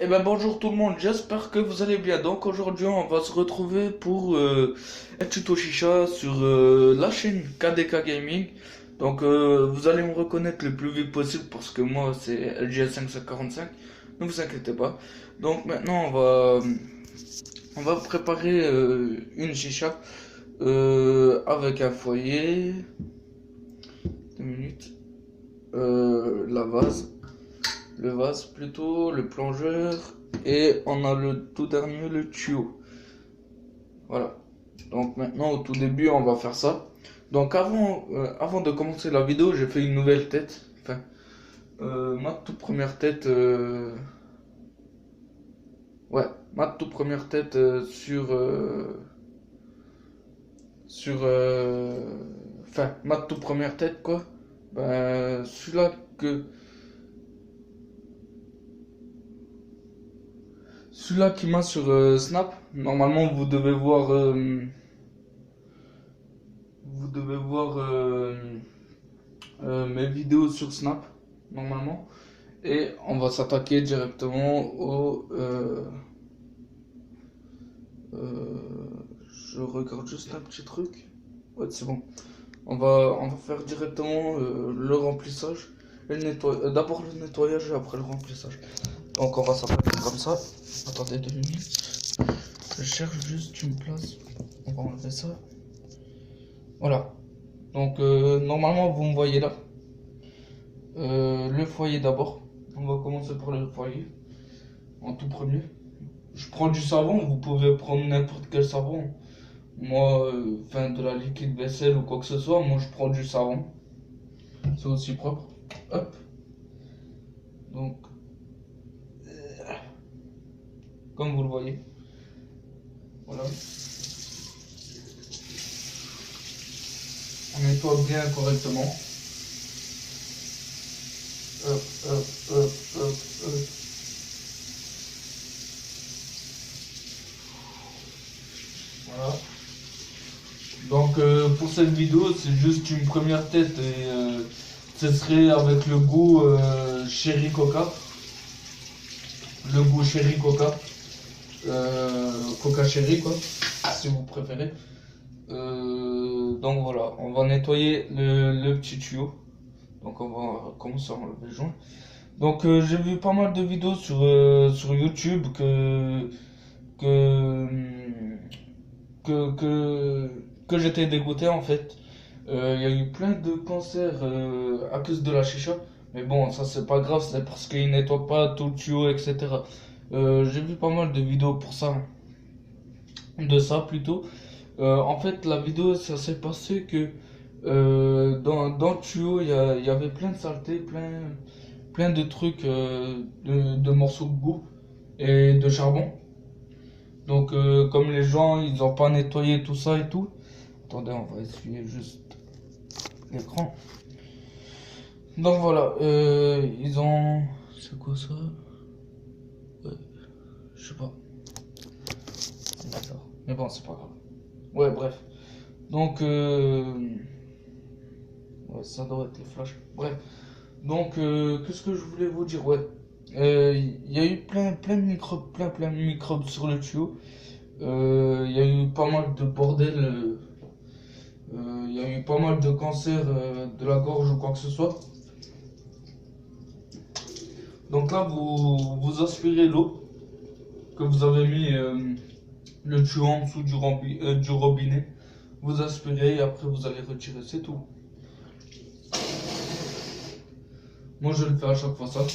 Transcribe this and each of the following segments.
Eh ben bonjour tout le monde, j'espère que vous allez bien. Donc aujourd'hui on va se retrouver pour un tuto chicha sur la chaîne KDK Gaming. Donc vous allez me reconnaître le plus vite possible parce que moi c'est LGS 545. Ne vous inquiétez pas. Donc maintenant on va préparer une chicha avec un foyer. 2 minutes. La vase. Le vase plutôt, le plongeur, et on a le tout dernier, le tuyau. Voilà. Donc maintenant au tout début on va faire ça. Donc avant de commencer la vidéo, j'ai fait une nouvelle tête. Enfin, ma toute première tête. Ouais, ma toute première tête enfin, ma toute première tête quoi. Ben, celui-là qui m'a sur Snap. Normalement vous devez voir mes vidéos sur Snap, normalement. Et on va s'attaquer directement je regarde juste un petit truc. Ouais, c'est bon. On va faire directement le remplissage. Et d'abord le nettoyage et après le remplissage. Donc on va s'attaquer comme ça. Attendez 2 minutes. Je cherche juste une place. On va enlever ça. Voilà. Donc normalement vous me voyez là. Le foyer d'abord. On va commencer par le foyer. En tout premier. Je prends du savon. Vous pouvez prendre n'importe quel savon. Moi, enfin de la liquide vaisselle ou quoi que ce soit. Moi je prends du savon. C'est aussi propre. Hop. Donc, comme vous le voyez. Voilà. On nettoie bien correctement. Hop, hop, hop, hop, hop. Voilà. Donc pour cette vidéo, c'est juste une première tête et ce serait avec le goût Cherry Coca. Le goût Cherry Coca. Coca Cherry quoi, si vous préférez. Donc voilà, on va nettoyer le petit tuyau. Donc on va commencer à enlever le joint. Donc j'ai vu pas mal de vidéos sur YouTube que, que j'étais dégoûté en fait. Il y a eu plein de cancers à cause de la chicha. Mais bon, ça c'est pas grave, c'est parce qu'ils nettoient pas tout le tuyau, etc. J'ai vu pas mal de vidéos pour ça. De ça plutôt. En fait, la vidéo, ça s'est passé que dans le tuyau, il y avait plein de saletés, plein de trucs, de morceaux de boue et de charbon. Donc, comme les gens, ils n'ont pas nettoyé tout ça et tout. Attendez, on va essuyer juste l'écran. Donc voilà, ils ont... C'est quoi ça? Ouais, je sais pas. D'accord. Mais bon, c'est pas grave. Ouais, bref. Donc, ouais, ça doit être les flashs. Bref. Donc, qu'est-ce que je voulais vous dire? Ouais. Il y a eu plein de microbes, plein de microbes sur le tuyau. Il y a eu pas mal de bordel. Il y a eu pas mal de cancers de la gorge ou quoi que ce soit. Donc là, vous aspirez l'eau que vous avez mis le tuyau en dessous du robinet. Vous aspirez et après vous allez retirer, c'est tout. Moi, je le fais à chaque fois ça.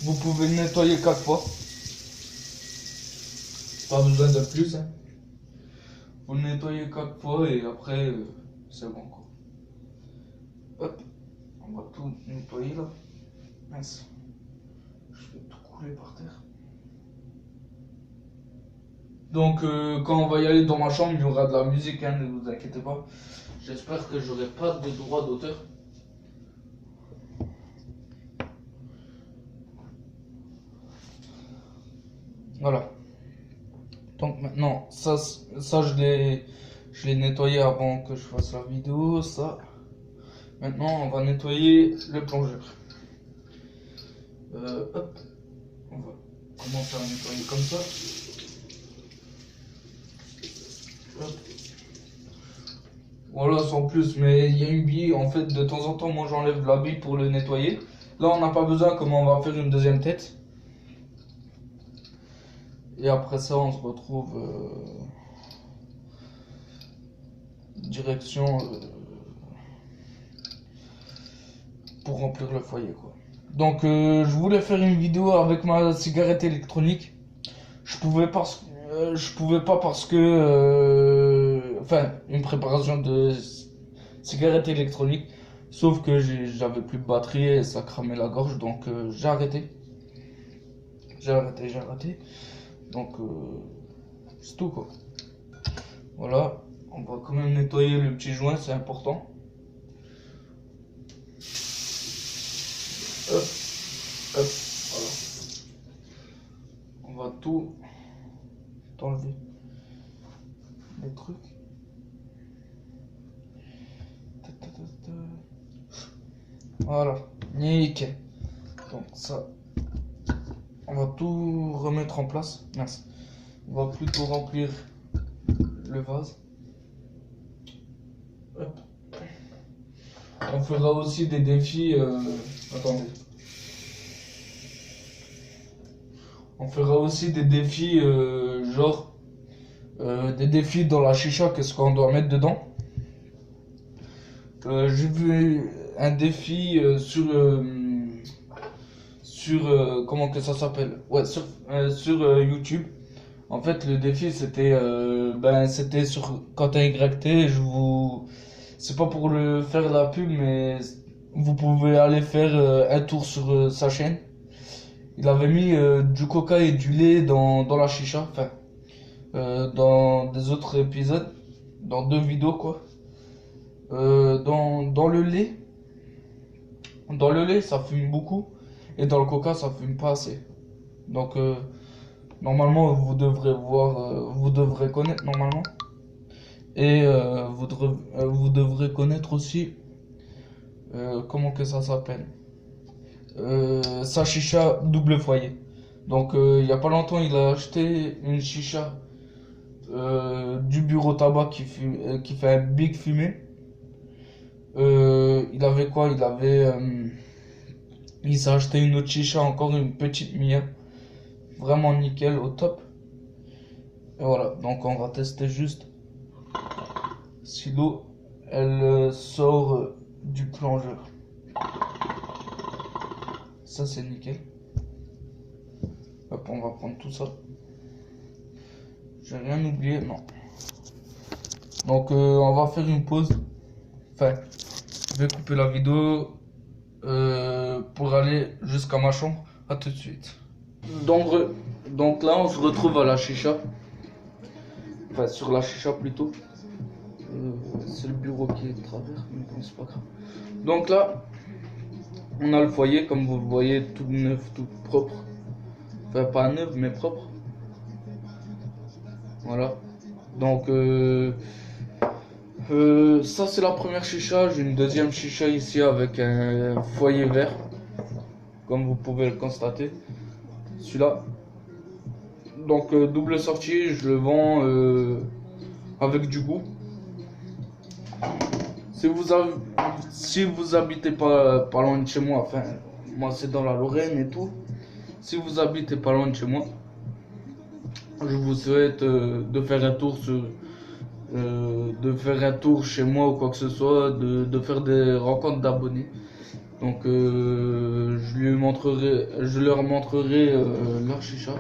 Vous pouvez le nettoyer 4 fois. Pas besoin de plus. Hein. Vous le nettoyez 4 fois et après, c'est bon quoi. Hop, on va tout nettoyer là. Mince. Je vais tout couler par terre. Donc quand on va y aller dans ma chambre, il y aura de la musique, hein, ne vous inquiétez pas. J'espère que j'aurai pas de droit d'auteur. Voilà. Donc maintenant, ça je l'ai nettoyé avant que je fasse la vidéo. Ça. Maintenant, on va nettoyer le plongeur. Hop. On va commencer à nettoyer comme ça. Hop. Voilà, sans plus, mais il y a une bille, en fait, de temps en temps, moi j'enlève la bille pour le nettoyer. Là, on n'a pas besoin, comme on va faire une deuxième tête. Et après ça, on se retrouve direction pour remplir le foyer, quoi. Donc, je voulais faire une vidéo avec ma cigarette électronique. Je pouvais pas parce que, enfin, une préparation de cigarette électronique. Sauf que j'avais plus de batterie et ça cramait la gorge, donc j'ai arrêté. J'ai arrêté. Donc, c'est tout, quoi. Voilà, on va quand même nettoyer le petit joint, c'est important. Hop, hop, voilà. On va tout enlever les trucs. Voilà, nickel. Donc ça, on va tout remettre en place. Merci. On va plutôt remplir le vase. Hop. On fera aussi des défis. Attendez. On fera aussi des défis genre des défis dans la chicha. Qu'est-ce qu'on doit mettre dedans? J'ai vu un défi sur comment que ça s'appelle? Ouais, sur YouTube. En fait, le défi c'était sur Quentin YT. C'est pas pour le faire la pub, mais vous pouvez aller faire un tour sur sa chaîne. Il avait mis du coca et du lait dans la chicha, enfin dans des autres épisodes, dans 2 vidéos quoi. Dans le lait ça fume beaucoup et dans le coca ça fume pas assez. Donc normalement vous devrez connaître normalement et vous devrez connaître aussi comment que ça s'appelle. Sa chicha double foyer. Donc il y a pas longtemps il a acheté une chicha du bureau tabac qui fait un big fumé. Il avait quoi? Il s'est acheté une autre chicha, encore une petite Mia, vraiment nickel, au top. Et voilà, donc on va tester juste si l'eau elle sort du plongeur. Ça c'est nickel. Hop, on va prendre tout ça. J'ai rien oublié, non. Donc on va faire une pause. Enfin, je vais couper la vidéo pour aller jusqu'à ma chambre. À tout de suite. Donc là on se retrouve à la chicha. Enfin sur la chicha plutôt. C'est le bureau qui est de travers, mais bon c'est pas grave. Donc là, on a le foyer comme vous le voyez, tout neuf, tout propre. Enfin pas neuf mais propre. Voilà. Donc ça c'est la première chicha. J'ai une deuxième chicha ici avec un foyer vert, comme vous pouvez le constater. Celui-là. Donc double sortie, je le vends avec du goût. Si vous habitez pas loin de chez moi, enfin moi c'est dans la Lorraine et tout. Si vous habitez pas loin de chez moi, je vous souhaite de faire un tour chez moi ou quoi que ce soit, de faire des rencontres d'abonnés. Donc je leur montrerai leur chicha.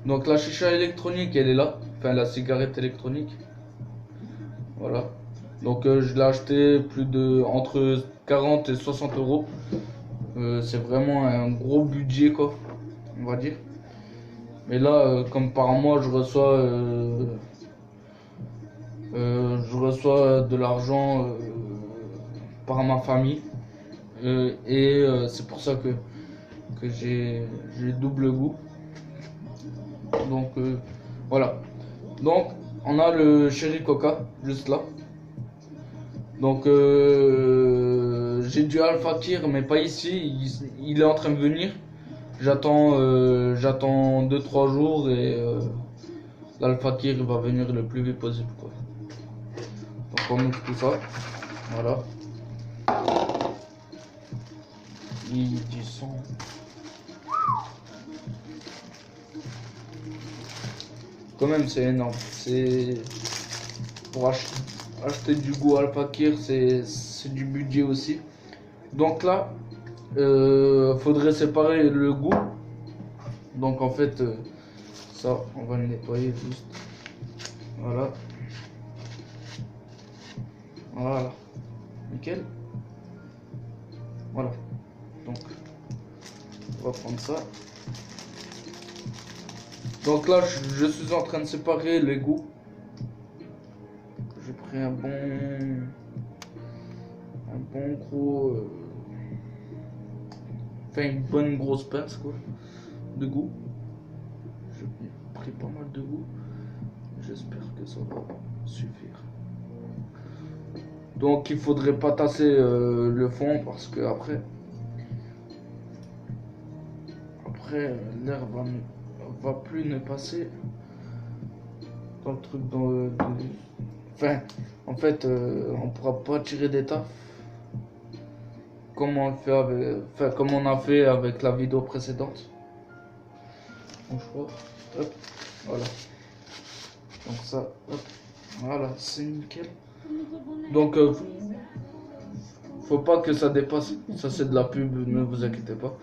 Donc la chicha électronique elle est là, enfin la cigarette électronique. Voilà. Donc je l'ai acheté entre 40 et 60 euros. C'est vraiment un gros budget quoi, on va dire. Mais là, comme par mois, je reçois de l'argent par ma famille. Et c'est pour ça que j'ai double goût. Donc voilà. Donc on a le Cherry Coca juste là. Donc j'ai du Alpha Kir mais pas ici. Il est en train de venir. J'attends 2-3 jours et l'Alpha Kir va venir le plus vite possible quoi. Donc on ouvre tout ça. Voilà. Il du sang. Quand même c'est énorme. C'est pour acheter du goût Alpha Kir, c'est du budget aussi. Donc là, faudrait séparer le goût. Donc en fait, ça, on va le nettoyer juste. Voilà. Voilà. Nickel. Voilà. Donc, on va prendre ça. Donc là, je suis en train de séparer les goûts. J'ai pris un bon gros, enfin une bonne grosse pince quoi, de goût. J'ai pris pas mal de goût. J'espère que ça va suffire. Donc il faudrait pas tasser le fond parce que après l'air va plus ne passer dans le truc enfin en fait on pourra pas tirer d'état comme on le fait avec, enfin comme on a fait avec la vidéo précédente. Donc je crois, hop, voilà. Donc ça, hop, voilà, c'est nickel. Donc faut pas que ça dépasse, ça c'est de la pub, ne vous inquiétez pas.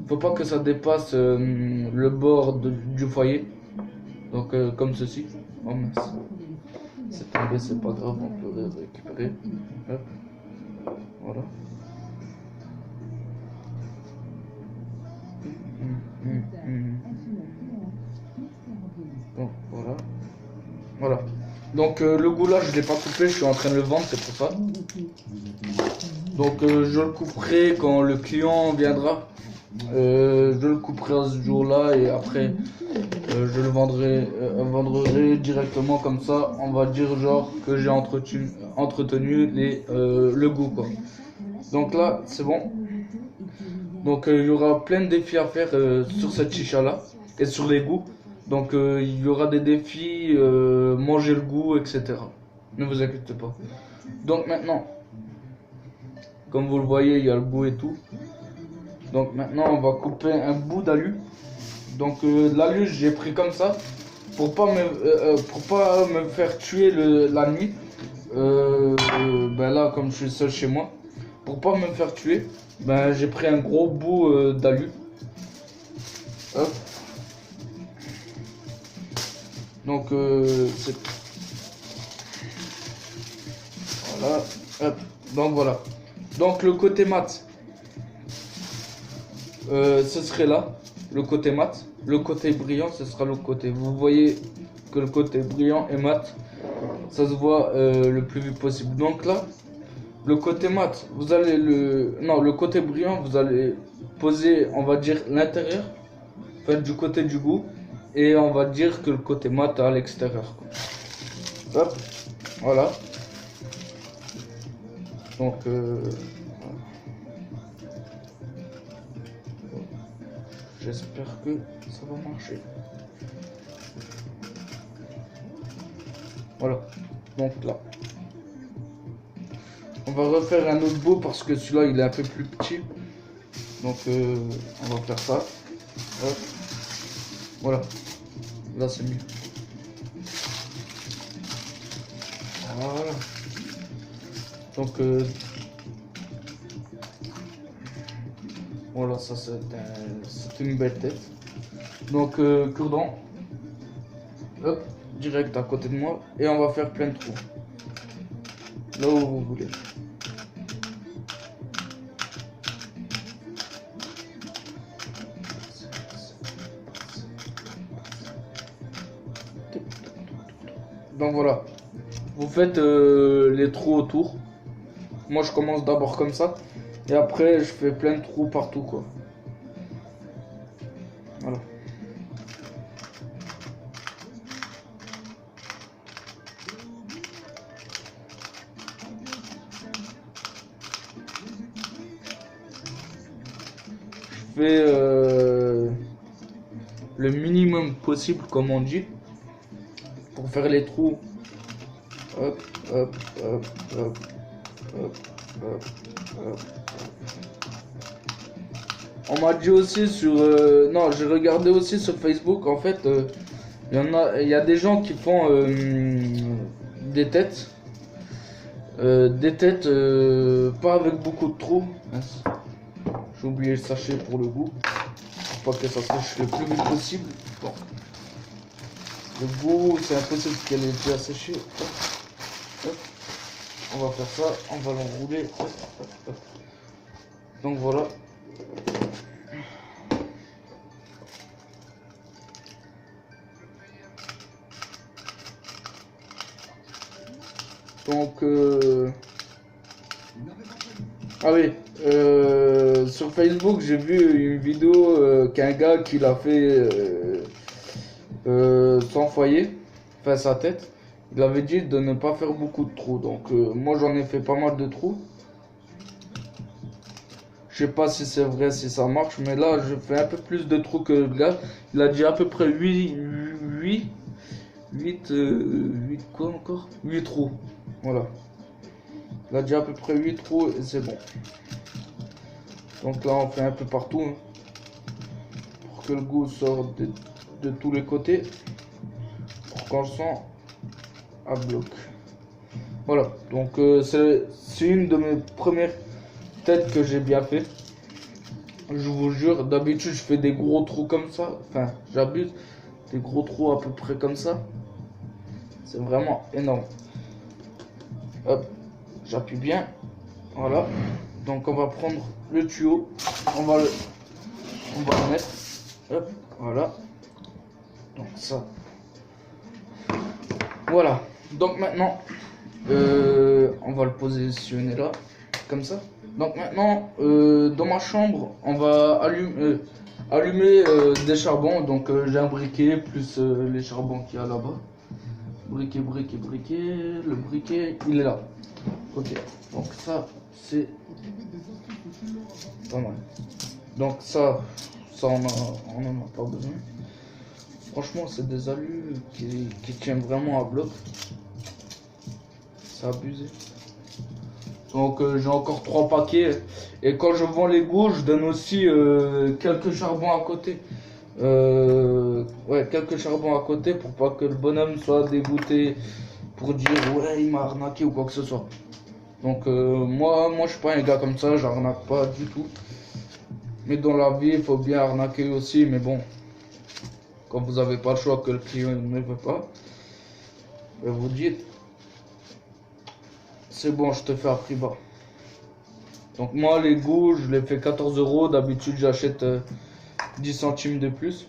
Faut pas que ça dépasse le bord du foyer. Donc comme ceci. Oh mince. C'est tombé, c'est pas grave, on peut récupérer. Hop. Voilà. Donc voilà. Voilà. Donc le goulash je l'ai pas coupé, je suis en train de le vendre, c'est pour ça. Donc je le couperai quand le client viendra. Je le couperai à ce jour-là et après je le vendrai directement comme ça. On va dire genre que j'ai entretenu le goût quoi. Donc là c'est bon. Donc il y aura plein de défis à faire sur cette chicha là et sur les goûts. Donc il y aura des défis, manger le goût, etc. Ne vous inquiétez pas. Donc maintenant, comme vous le voyez, il y a le goût et tout. Donc maintenant, on va couper un bout d'alu. Donc l'alu, j'ai pris comme ça pour pas me faire tuer la nuit. Ben là, comme je suis seul chez moi, pour pas me faire tuer, ben j'ai pris un gros bout d'alu. Hop. Donc c'est voilà, hop. Donc voilà. Donc le côté mat, ce serait là, le côté mat. Le côté brillant, ce sera l'autre côté. Vous voyez que le côté brillant et mat, ça se voit le plus vite possible. Donc là, le côté mat, vous allez le côté brillant, vous allez poser, on va dire l'intérieur, enfin du côté du goût. Et on va dire que le côté mat à l'extérieur. Hop, voilà. Donc, j'espère que ça va marcher. Voilà. Donc là, on va refaire un autre bout parce que celui-là il est un peu plus petit. Donc, on va faire ça. Hop. Voilà. Là c'est mieux. Voilà. Donc voilà, ça c'est une belle tête. Donc cure-dent. Hop, direct à côté de moi. Et on va faire plein de trous. Là où vous voulez. Donc voilà, vous faites les trous autour. Moi je commence d'abord comme ça et après je fais plein de trous partout quoi. Voilà. fais le minimum possible, comme on dit, pour faire les trous. Hop, hop, hop, hop, hop, hop, hop. On m'a dit aussi sur... non, j'ai regardé aussi sur Facebook, en fait, il y a des gens qui font des têtes. Pas avec beaucoup de trous. J'ai oublié le sachet pour le goût. Pour pas que ça sèche le plus vite possible. Bon. Le goût, c'est impossible qu'elle ait déjà séché. Hop. Hop. On va faire ça, on va l'enrouler. Hop, hop, hop. Donc voilà. Donc ah oui, sur Facebook j'ai vu une vidéo qu'un gars qui l'a fait sans foyer, enfin sa tête. Il avait dit de ne pas faire beaucoup de trous. Donc moi j'en ai fait pas mal de trous. Je sais pas si c'est vrai, si ça marche, mais là je fais un peu plus de trous que le gars. Il a dit à peu près 8 quoi encore 8 trous. Voilà. Il a dit à peu près 8 trous et c'est bon. Donc là on fait un peu partout hein, pour que le goût sorte de tous les côtés. Pour qu'on le sent à bloc. Voilà. Donc c'est une de mes premières têtes que j'ai bien fait. Je vous jure, d'habitude je fais des gros trous comme ça. Enfin j'abuse. Des gros trous à peu près comme ça. C'est vraiment énorme. Hop, j'appuie bien. Voilà. Donc on va prendre le tuyau. On va le mettre. Hop, voilà. Donc ça. Voilà. Donc maintenant, on va le positionner là, comme ça. Donc maintenant, dans ma chambre, on va allumer des charbons. Donc j'ai un briquet plus les charbons qu'il y a là-bas. Briquet. Le briquet, il est là. Ok. Donc ça, c'est pas mal. Donc ça on en a pas besoin. Franchement, c'est des alus qui tiennent vraiment à bloc. C'est abusé. Donc j'ai encore 3 paquets. Et quand je vends les goûts, je donne aussi quelques charbons à côté. Ouais, quelques charbons à côté pour pas que le bonhomme soit dégoûté pour dire ouais il m'a arnaqué ou quoi que ce soit. Donc moi je suis pas un gars comme ça, j'arnaque pas du tout. Mais dans la vie il faut bien arnaquer aussi, mais bon, quand vous avez pas le choix, que le client ne veut pas, vous dites c'est bon, je te fais à prix bas. Donc moi les goûts je les fais 14 €, d'habitude j'achète 10 centimes de plus,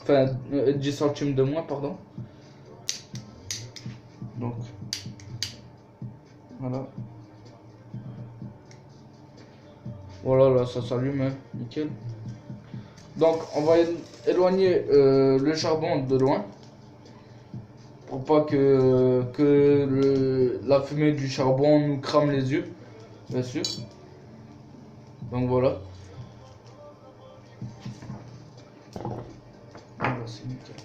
enfin 10 centimes de moins pardon. Donc voilà là ça s'allume hein, nickel. Donc on va éloigner le charbon de loin pour pas que la fumée du charbon nous crame les yeux, bien sûr. Donc voilà. Voilà, c'est nickel.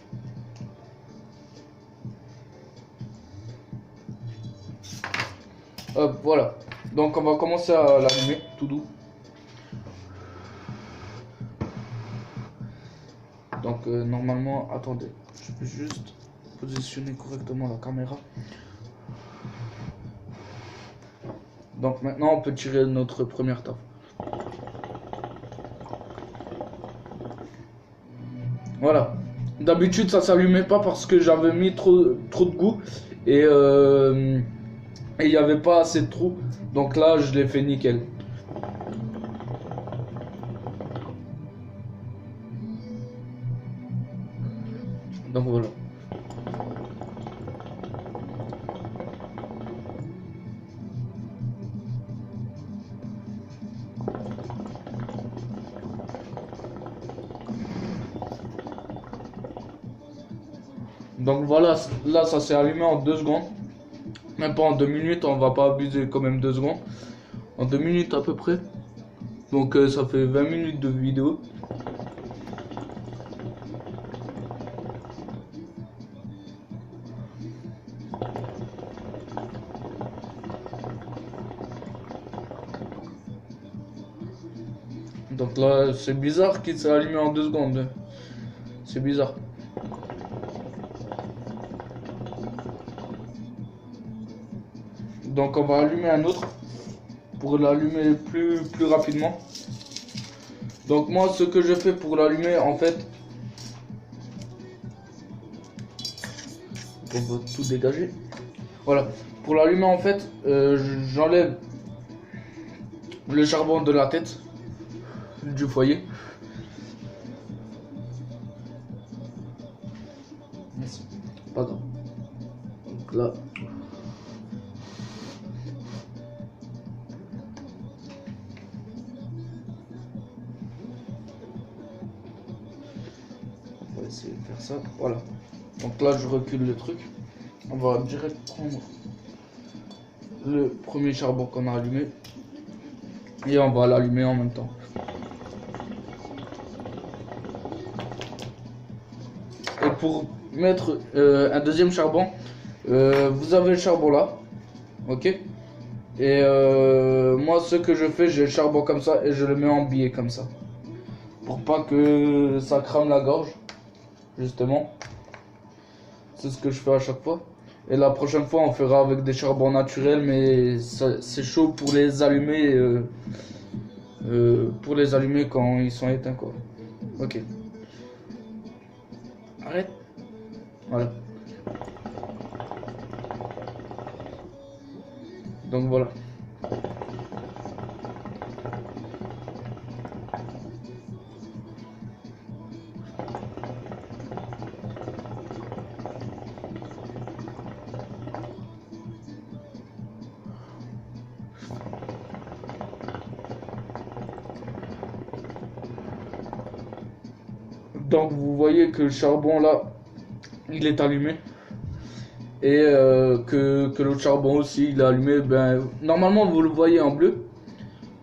Hop, voilà. Donc on va commencer à l'allumer tout doux. Donc normalement, attendez, je peux juste positionner correctement la caméra. Donc maintenant on peut tirer notre première taf. Voilà. D'habitude ça s'allumait pas parce que j'avais mis trop de goût et il n'y avait pas assez de trous. Donc là je l'ai fait nickel. Donc voilà. Donc voilà, là ça s'est allumé en 2 secondes. Même pas en 2 minutes, on va pas abuser quand même 2 secondes. En 2 minutes à peu près. Donc ça fait 20 minutes de vidéo. Donc là, c'est bizarre qu'il s'est allumé en 2 secondes. C'est bizarre. Donc on va allumer un autre pour l'allumer plus rapidement. Donc moi, ce que je fais pour l'allumer, en fait, on va tout dégager. Voilà. Pour l'allumer, en fait, j'enlève le charbon de la tête du foyer. Pas grave. Donc là. On va essayer de faire ça. Voilà. Donc là, je recule le truc. On va direct prendre le premier charbon qu'on a allumé. Et on va l'allumer en même temps. Et pour mettre un deuxième charbon, vous avez le charbon là. Ok. Et moi, ce que je fais, j'ai le charbon comme ça et je le mets en billet comme ça. Pour pas que ça crame la gorge. Justement. C'est ce que je fais à chaque fois. Et la prochaine fois, on fera avec des charbons naturels, mais c'est chaud pour les allumer quand ils sont éteints, quoi. Ok. Arrête. Voilà. Donc voilà. Donc vous voyez que le charbon là, il est allumé. Et que l'autre charbon aussi, il est allumé. Ben, normalement, vous le voyez en bleu.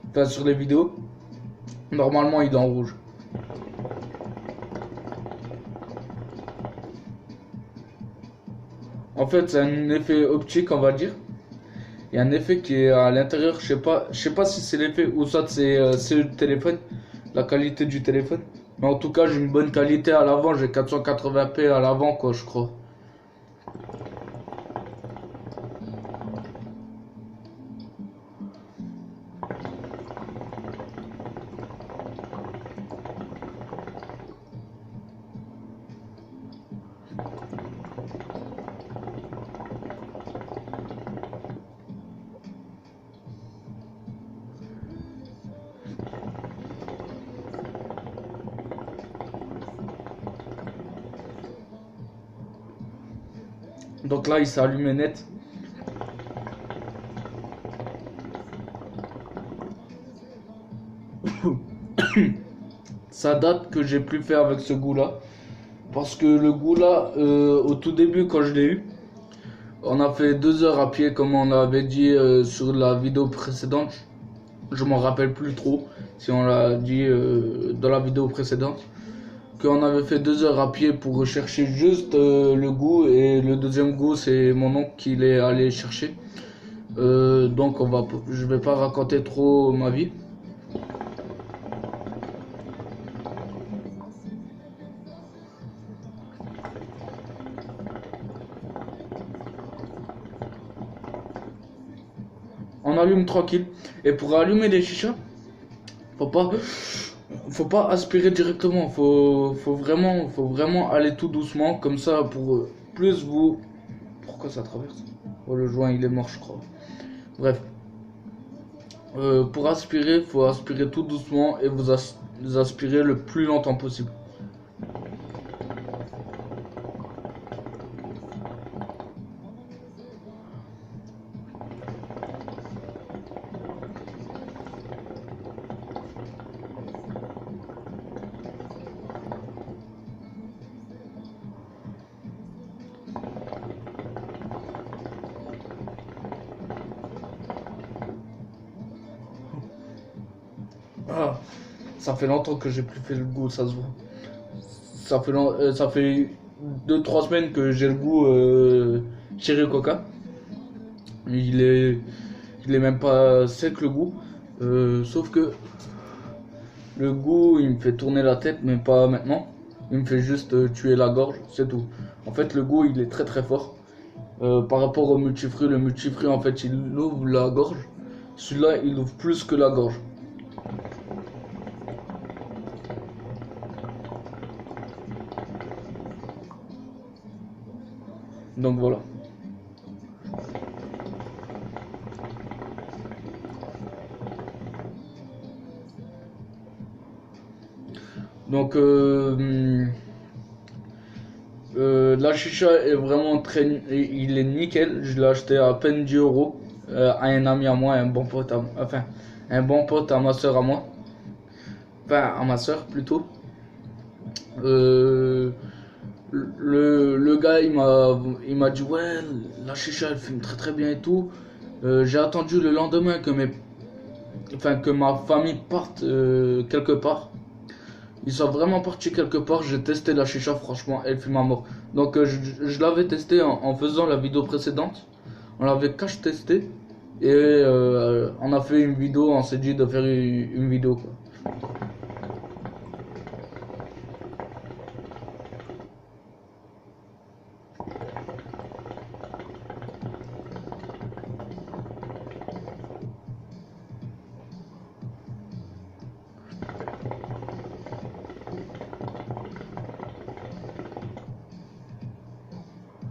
Enfin, sur les vidéos. Normalement, il est en rouge. En fait, c'est un effet optique, on va dire. Il y a un effet qui est à l'intérieur. Je sais pas si c'est l'effet ou soit c'est le téléphone, la qualité du téléphone. Mais en tout cas, j'ai une bonne qualité à l'avant. J'ai 480p à l'avant, quoi, je crois. Donc là, il s'est allumé net. Ça date que j'ai plus fait avec ce goût-là. Parce que le goût-là, au tout début, quand je l'ai eu, on a fait 2 heures à pied, comme on avait dit sur la vidéo précédente. Je m'en rappelle plus trop, si on l'a dit dans la vidéo précédente. Qu'on avait fait 2 heures à pied pour rechercher juste le goût. Et le deuxième goût, c'est mon oncle qui l'est allé chercher. Donc je vais pas raconter trop ma vie. On allume tranquille. Et pour allumer les chichas, faut pas aspirer directement. Faut vraiment aller tout doucement. Comme ça, pour plus vous. Pourquoi ça traverse? Oh, le joint il est mort, je crois. Bref. Pour aspirer, faut aspirer tout doucement et vous aspirez le plus longtemps possible. Ah, ça fait longtemps que j'ai plus fait le goût, ça se voit. Ça fait 2 3 semaines que j'ai le goût Cherry Coca. Il est, il est même pas sec le goût. Sauf que le goût, il me fait tourner la tête, mais pas maintenant. Il me fait juste tuer la gorge, c'est tout. En fait, le goût, il est très très fort. Par rapport au multifruit, le multifruit, en fait, il ouvre la gorge. Celui-là, il ouvre plus que la gorge. Donc voilà. Donc la chicha est vraiment très, il est nickel. Je l'ai acheté à peine 10 euros à un ami à moi, un bon pote enfin un bon pote à ma soeur à moi, enfin à ma soeur plutôt. Euh, le gars il m'a dit ouais la chicha elle fume très très bien et tout. J'ai attendu le lendemain que ma famille parte quelque part. Ils sont vraiment partis quelque part. J'ai testé la chicha, franchement, elle fume à mort. Donc, je l'avais testé en faisant la vidéo précédente. On l'avait cache testé. Et on a fait une vidéo. On s'est dit de faire une vidéo, quoi.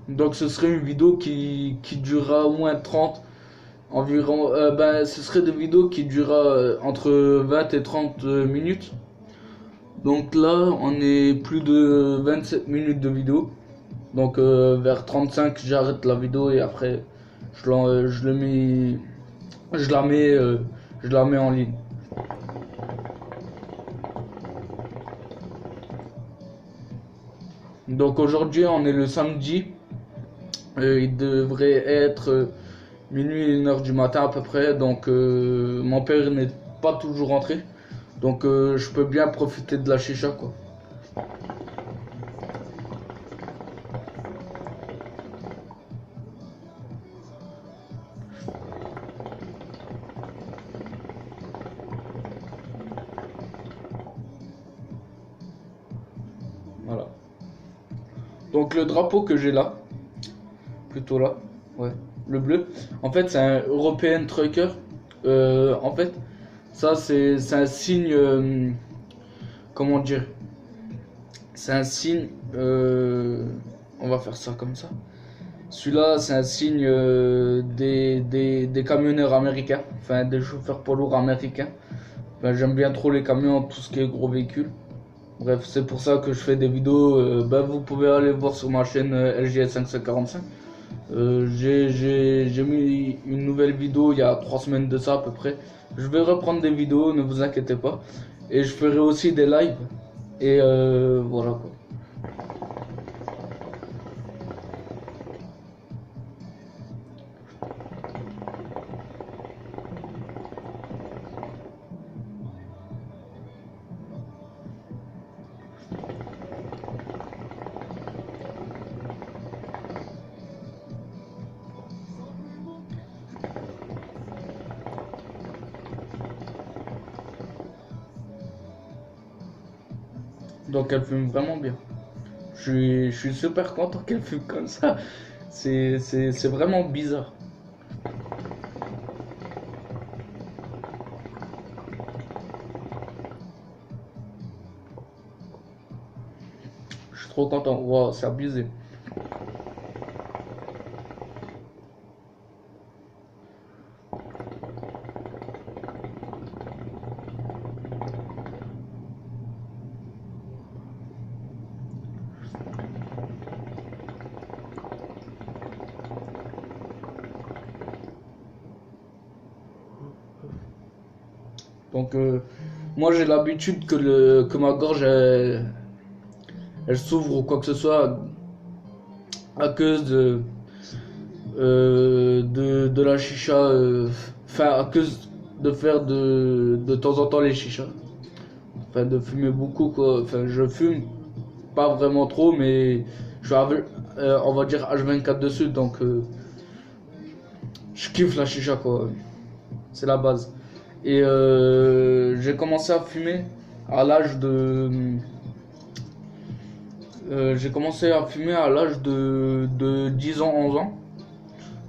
Donc, ce serait une vidéo qui durera au moins 30 environ. Ben, ce serait des vidéos qui durera entre 20 et 30 minutes. Donc là, on est plus de 27 minutes de vidéo. Donc vers 35, j'arrête la vidéo et après, je le mets, je la mets, je la mets en ligne. Donc aujourd'hui, on est le samedi. Il devrait être minuit, 1h du matin à peu près. Donc mon père n'est pas toujours rentré. Donc je peux bien profiter de la chicha, quoi. Voilà. Donc le drapeau que j'ai là, plutôt là, ouais, le bleu. En fait, c'est un European Trucker. En fait, ça c'est un signe, comment dire, c'est un signe. On va faire ça comme ça. Celui-là, c'est un signe des camionneurs américains, enfin des chauffeurs poids lourds américains. Ben, j'aime bien trop les camions, tout ce qui est gros véhicules. Bref, c'est pour ça que je fais des vidéos. Ben, vous pouvez aller voir sur ma chaîne LGS 5545. J'ai mis une nouvelle vidéo il y a 3 semaines de ça à peu près. Je vais reprendre des vidéos, ne vous inquiétez pas. Et je ferai aussi des lives. Et voilà quoi. Donc elle fume vraiment bien. Je suis super content qu'elle fume comme ça. C'est vraiment bizarre. Je suis trop content. Wow, c'est abusé. Donc moi j'ai l'habitude que ma gorge elle s'ouvre ou quoi que ce soit à cause de la chicha, enfin à cause de faire de temps en temps les chichas. Enfin, de fumer beaucoup, quoi. Enfin, je fume pas vraiment trop, mais je suis, on va dire, H24 dessus, donc je kiffe la chicha, quoi. C'est la base. Et j'ai commencé à fumer à l'âge de. J'ai commencé à fumer à l'âge de 10 ans, 11 ans.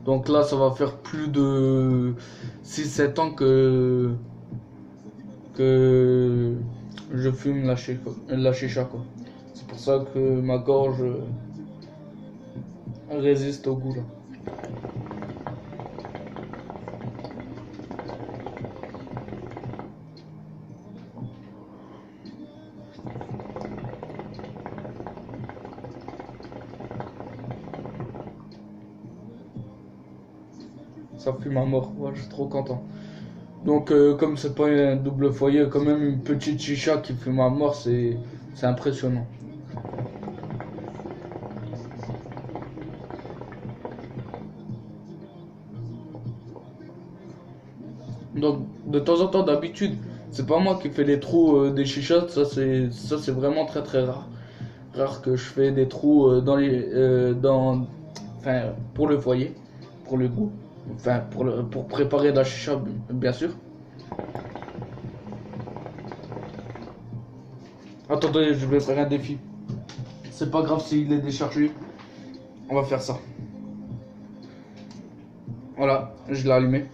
Donc là, ça va faire plus de 6-7 ans que je fume la chicha, quoi. C'est pour ça que ma gorge résiste au goût, là. Ça fume à mort, ouais, je suis trop content. Donc comme c'est pas un double foyer, quand même une petite chicha qui fume à mort, c'est impressionnant. Donc de temps en temps, d'habitude, c'est pas moi qui fais les trous des chichas, ça c'est vraiment très très rare. Rare que je fais des trous enfin pour le foyer, pour le goût, enfin pour préparer la chicha bien sûr. Attendez, je vais faire un défi. C'est pas grave s'il est déchargé. On va faire ça. Voilà, je l'ai allumé.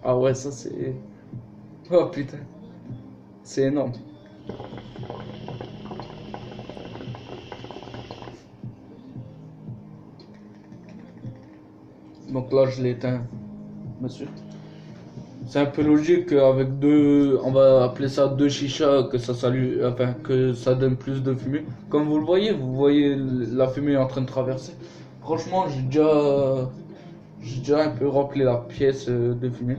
Ah ouais, ça c'est... Oh putain. C'est énorme. Donc là, je l'éteins, bien sûr. C'est un peu logique qu'avec deux, on va appeler ça deux chichas, que ça enfin que ça donne plus de fumée. Comme vous voyez la fumée en train de traverser. Franchement, j'ai déjà un peu rempli la pièce de fumée.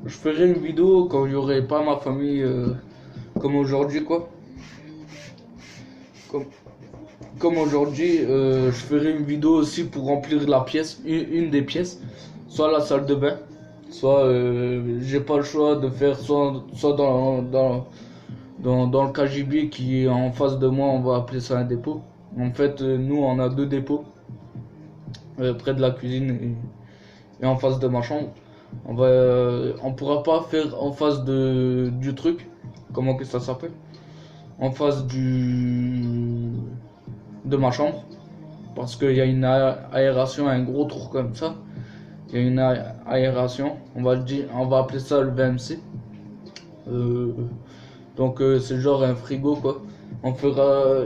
Je ferai une vidéo quand il n'y aurait pas ma famille comme aujourd'hui, quoi. Comme, comme aujourd'hui, je ferai une vidéo aussi pour remplir la pièce, une des pièces, soit la salle de bain, soit j'ai pas le choix de faire soit dans le KGB qui est en face de moi, on va appeler ça un dépôt. En fait, nous on a deux dépôts près de la cuisine et en face de ma chambre. On pourra pas faire en face du truc, comment que ça s'appelle, en face de ma chambre, parce qu'il y a une aération, un gros trou comme ça. Il y a une aération, on va appeler ça le VMC. Donc c'est genre un frigo, quoi. On fera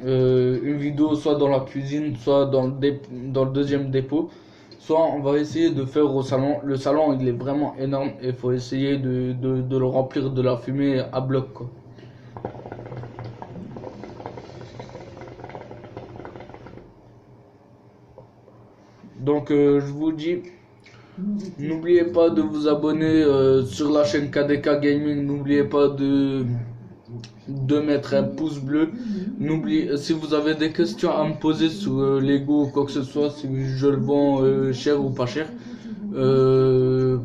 une vidéo soit dans la cuisine, soit dans le deuxième dépôt. Soit on va essayer de faire au salon. Le salon il est vraiment énorme et il faut essayer de le remplir de la fumée à bloc, quoi. Donc je vous dis, n'oubliez pas de vous abonner sur la chaîne KDK Gaming. N'oubliez pas de mettre un pouce bleu. Si vous avez des questions à me poser sur Lego ou quoi que ce soit, si je le vends cher ou pas cher,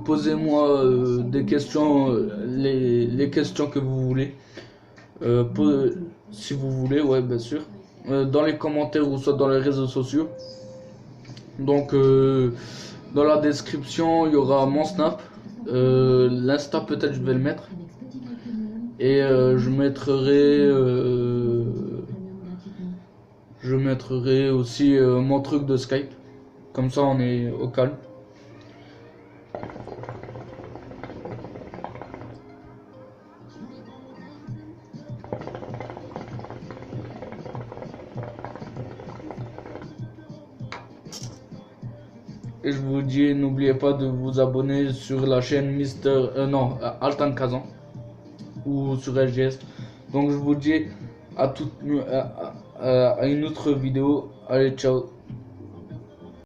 posez-moi des questions, les questions que vous voulez, si vous voulez, ouais, bien sûr, dans les commentaires ou soit dans les réseaux sociaux. Donc dans la description il y aura mon snap, l'insta peut-être je vais le mettre, et je mettrai aussi mon truc de Skype, comme ça on est au calme. Et je vous dis, n'oubliez pas de vous abonner sur la chaîne Altan Kazan ou sur LGS. Donc je vous dis à une autre vidéo. Allez, ciao.